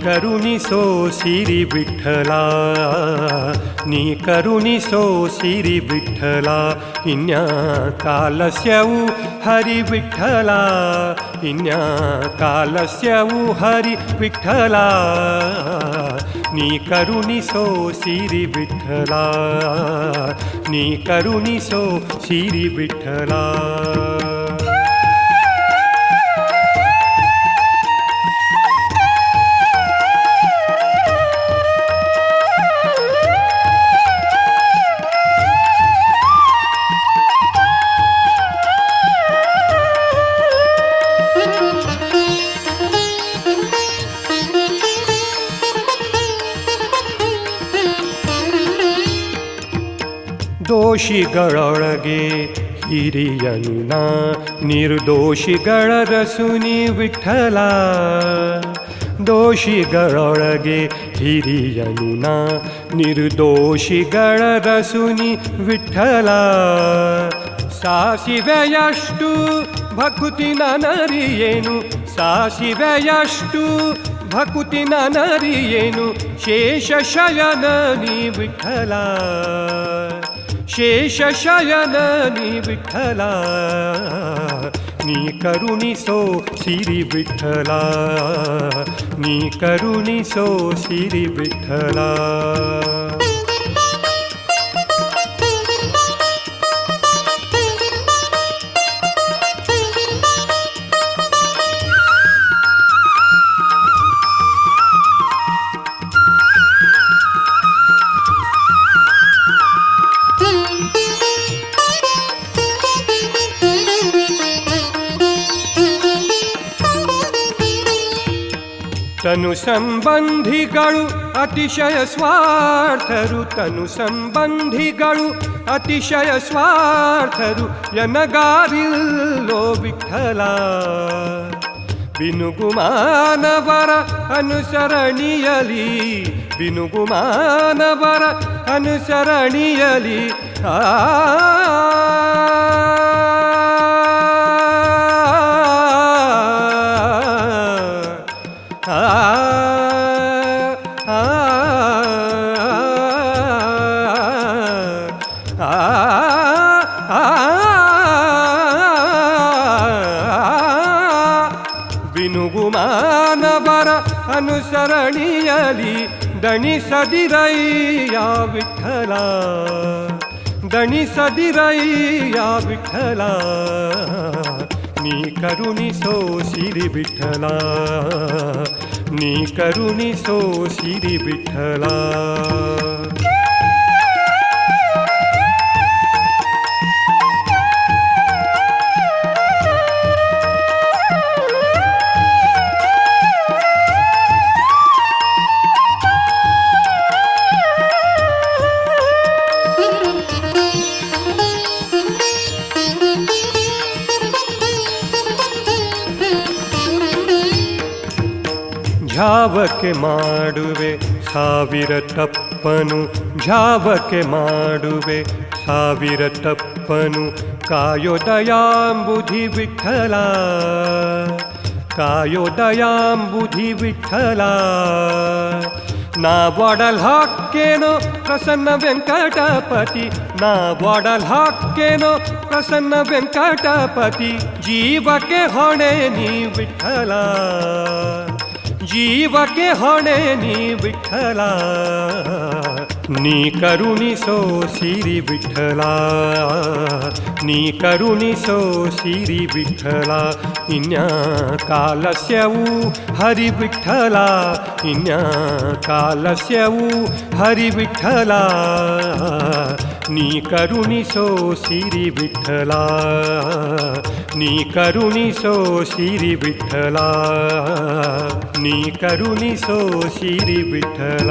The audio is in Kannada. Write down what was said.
करुणिसो सिरि विठ्ठला नी करुणिसो सिरि विठ्ठला इन्या कालस्यऊ हरि विठ्ठला इन्या कालस्यऊ हरि विठ्ठला नी करुणिसो सिरि विठ्ठला नी करुणिसो सिरि विठ्ठला ದೋಷಿಗಳೊಳಗೆ ಹಿರಿಯನು ನಾ ನಿರ್ದೋಷಿಗಳ ರಸುನಿ ವಿಠ್ಠಲ ದೋಷಿಗಳೊಳಗೆ ಹಿರಿಯನು ನಾ ನಿರ್ದೋಷಿಗಳ ರಸುನಿ ವಿಠ್ಠಲ ಸಾಸಿವೆಯಷ್ಟು ಭಕುತಿ ನನರಿಯೇನು ಸಾಸಿವೆಯಷ್ಟು ಭಕುತಿ ನನರಿಯೇನು ಶೇಷಶಯನ ನೀ ವಿಠ್ಠಲ ಶೇಷಶಯನ ನೀ ವಿಠ್ಠಲ ನೀ ಕರುಣಿಸೋ ಸಿರಿ ವಿಠ್ಠಲ ನೀ ಕರುಣಿಸೋ ಸಿರಿ ವಿಠ್ಠಲ ತನು ಸಂಬಂಧಿಗಳು ಅತಿಶಯ ಸ್ವಾರ್ಥರು ತನು ಸಂಬಂಧಿಗಳು ಅತಿಶಯ ಸ್ವಾರ್ಥರು ಎನಗಾರಿಲ್ಲೋ ವಿಠ್ಠಲ ಬಿನುಗುಮಾನವರ ಅನುಸರಣಿಯಲಿ ಬಿನುಗುಮಾನವರ ಅನುಸರಣಿಯಲಿ ಬಿನುಗುಮಾನವರ ಅನುಸರಣಿಯಲಿ ದಣಿಸದಿರಯ್ಯ ವಿಠ್ಠಲ ದಣಿಸದಿರಯ್ಯ ವಿಠ್ಠಲ ನೀ ಕರುಣಿಸೋ ಸಿರಿ ವಿಠ್ಠಲ ನೀ ಕರುಣಿಸೋ ಸಿರಿ ವಿಠ್ಠಲ ಝಾವಕ್ಕೆ ಮಾಡುವೆ ಸಾವಿರ ತಪ್ಪನು ಝಾವಕ್ಕೆ ಮಾಡುವೆ ಸಾವಿರ ತಪ್ಪನು ಕಾಯೋ ದಯಾಂಬುಧಿ ವಿಠ್ಠಲ ಕಾಯೋ ದಯಾಂಬುಧಿ ವಿಠ್ಠಲ ನಾ ಒಡಲ್ ಹಾಕೇನೋ ಪ್ರಸನ್ನ ವೆಂಕಟಪತಿ ನಾ ಒಡಲ್ ಹಾಕೇನೋ ಪ್ರಸನ್ನ ವೆಂಕಟಪತಿ ಜೀವಕ್ಕೆ ಹೊಣೆ ನೀ ವಿಠ್ಠಲ ಜೀವಕ್ಕೆ ಹೊಣೆ ನೀ ವಿಠ್ಠಲ ನೀ ಕರುಣಿಸೋ ಸಿರಿ ವಿಠ್ಠಲ ನೀ ಕರುಣಿಸೋ ಸಿರಿ ವಿಠ್ಠಲ ಇನ್ಯಾ ಕಾಲಸ್ಯವು ಹರಿ ವಿಠ್ಠಲ ಇನ್ಯಾ ಕಾಲಸ್ಯವು ಹರಿ ವಿಠ್ಠಲ ನೀ ಕರುಣಿಸೋ ಸಿರಿ ವಿಠ್ಠಲ ನೀ ಕರುಣಿಸೋ ಸಿರಿ ವಿಠ್ಠಲ ನೀ ಕರುಣಿಸೋ ಸಿರಿ ವಿಠ್ಠಲ